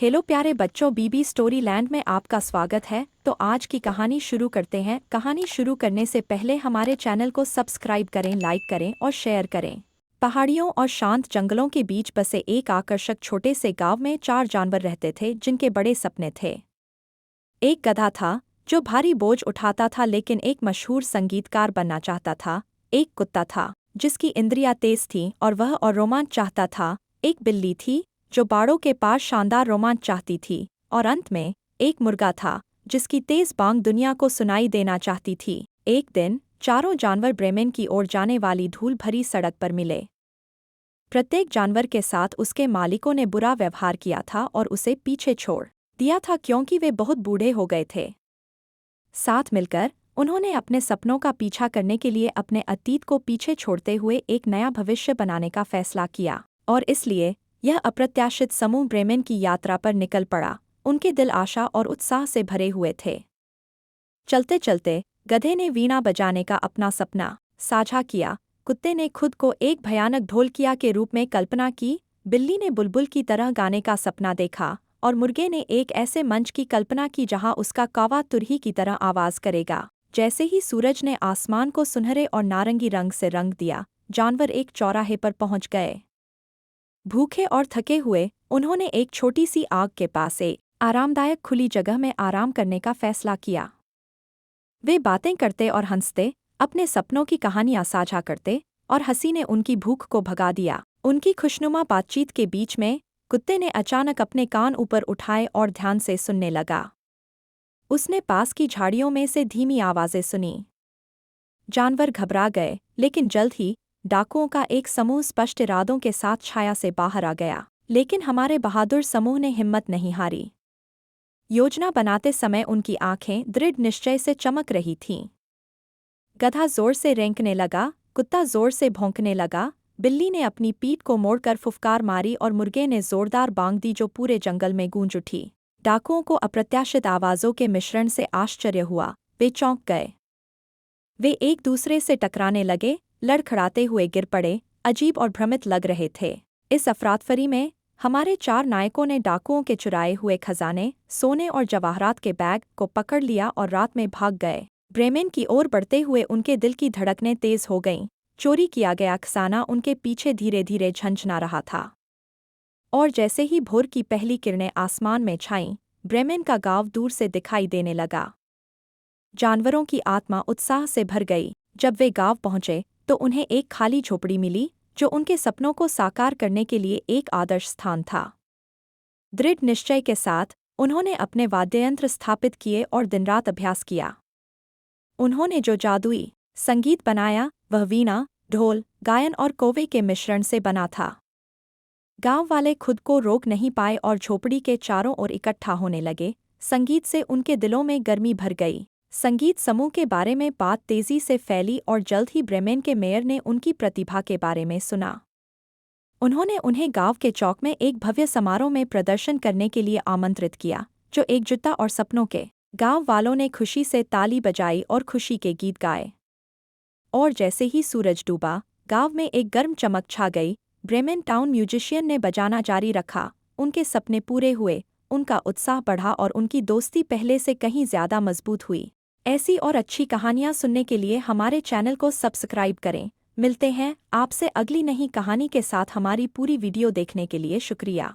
Hello प्यारे बच्चों, बीबी story land में आपका स्वागत है। तो आज की कहानी शुरू करते हैं। कहानी शुरू करने से पहले हमारे चैनल को सब्सक्राइब करें, लाइक करें और शेयर करें। पहाड़ियों और शांत जंगलों के बीच बसे एक आकर्षक छोटे से गांव में 4 जानवर रहते थे जिनके बड़े सपने थे। एक गधा था जो भारी बोझ उठाता था लेकिन एक मशहूर संगीतकार बनना चाहता था। एक कुत्ता था जिसकी इंद्रियां तेज थीं और रोमांच चाहता था। एक बिल्ली थी जो बाड़ों के पास शानदार रोमांच चाहती थी। और अंत में एक मुर्गा था जिसकी तेज बांग दुनिया को सुनाई देना चाहती थी। एक दिन चारों जानवर ब्रेमेन की ओर जाने वाली धूल भरी सड़क पर मिले। प्रत्येक जानवर के साथ उसके मालिकों ने बुरा व्यवहार किया था और उसे पीछे छोड़ दिया था क्योंकि वे बहुत बूढ़े हो गए थे। साथ मिलकर उन्होंने अपने सपनों का पीछा करने के लिए अपने अतीत को पीछे छोड़ते हुए एक नया भविष्य बनाने का फैसला किया। और इसलिए यह अप्रत्याशित समूह ब्रेमेन की यात्रा पर निकल पड़ा। उनके दिल आशा और उत्साह से भरे हुए थे। चलते चलते गधे ने वीणा बजाने का अपना सपना साझा किया। कुत्ते ने खुद को एक भयानक ढोलकिया के रूप में कल्पना की। बिल्ली ने बुलबुल की तरह गाने का सपना देखा और मुर्गे ने एक ऐसे मंच की कल्पना की जहां उसका कौवा तुरही की तरह आवाज करेगा। जैसे ही सूरज ने आसमान को सुनहरे और नारंगी रंग से रंग दिया, जानवर एक चौराहे पर पहुंच गए। भूखे और थके हुए उन्होंने एक छोटी सी आग के पास एक आरामदायक खुली जगह में आराम करने का फैसला किया। वे बातें करते और हंसते, अपने सपनों की कहानियां साझा करते और हंसी ने उनकी भूख को भगा दिया। उनकी खुशनुमा बातचीत के बीच में कुत्ते ने अचानक अपने कान ऊपर उठाए और ध्यान से सुनने लगा। उसने पास की झाड़ियों में से धीमी आवाजें सुनी। जानवर घबरा गए, लेकिन जल्द ही डाकुओं का एक समूह स्पष्ट इरादों के साथ छाया से बाहर आ गया। लेकिन हमारे बहादुर समूह ने हिम्मत नहीं हारी। योजना बनाते समय उनकी आंखें दृढ़ निश्चय से चमक रही थीं। गधा जोर से रेंकने लगा, कुत्ता जोर से भौंकने लगा, बिल्ली ने अपनी पीठ को मोड़कर फुफकार मारी और मुर्गे ने जोरदार बांग दी जो पूरे जंगल में गूंज उठी। डाकुओं को अप्रत्याशित आवाजों के मिश्रण से आश्चर्य हुआ। वे चौंक गए। वे एक दूसरे से टकराने लगे, लड़खड़ाते हुए गिर पड़े, अजीब और भ्रमित लग रहे थे। इस अफरातफरी में हमारे 4 नायकों ने डाकुओं के चुराए हुए खजाने, सोने और जवाहरात के बैग को पकड़ लिया और रात में भाग गए। ब्रेमेन की ओर बढ़ते हुए उनके दिल की धड़कनें तेज हो गईं। चोरी किया गया खजाना उनके पीछे धीरे धीरे झंझना रहा था। और जैसे ही भोर की पहली किरणें आसमान में छाईं, ब्रेमेन का गांव दूर से दिखाई देने लगा। जानवरों की आत्मा उत्साह से भर गई। जब वे गांव पहुंचे तो उन्हें एक खाली झोपड़ी मिली जो उनके सपनों को साकार करने के लिए एक आदर्श स्थान था। दृढ़ निश्चय के साथ उन्होंने अपने वाद्ययंत्र स्थापित किए और दिनरात अभ्यास किया। उन्होंने जो जादुई संगीत बनाया वह वीणा, ढोल, गायन और कौवे के मिश्रण से बना था। गांव वाले खुद को रोक नहीं पाए और झोपड़ी के चारों ओर इकट्ठा होने लगे। संगीत से उनके दिलों में गर्मी भर गई। संगीत समूह के बारे में बात तेजी से फैली और जल्द ही ब्रेमेन के मेयर ने उनकी प्रतिभा के बारे में सुना। उन्होंने उन्हें गांव के चौक में एक भव्य समारोह में प्रदर्शन करने के लिए आमंत्रित किया, जो एकजुटता और सपनों के। गांव वालों ने खुशी से ताली बजाई और खुशी के गीत गाए। और जैसे ही सूरज डूबा, गांव में एक गर्म चमक छा गई। ब्रेमेन टाउन म्यूजिशियन ने बजाना जारी रखा। उनके सपने पूरे हुए, उनका उत्साह बढ़ा और उनकी दोस्ती पहले से कहीं ज्यादा मजबूत हुई। ऐसी और अच्छी कहानियाँ सुनने के लिए हमारे चैनल को सब्सक्राइब करें। मिलते हैं आपसे अगली नई कहानी के साथ। हमारी पूरी वीडियो देखने के लिए शुक्रिया।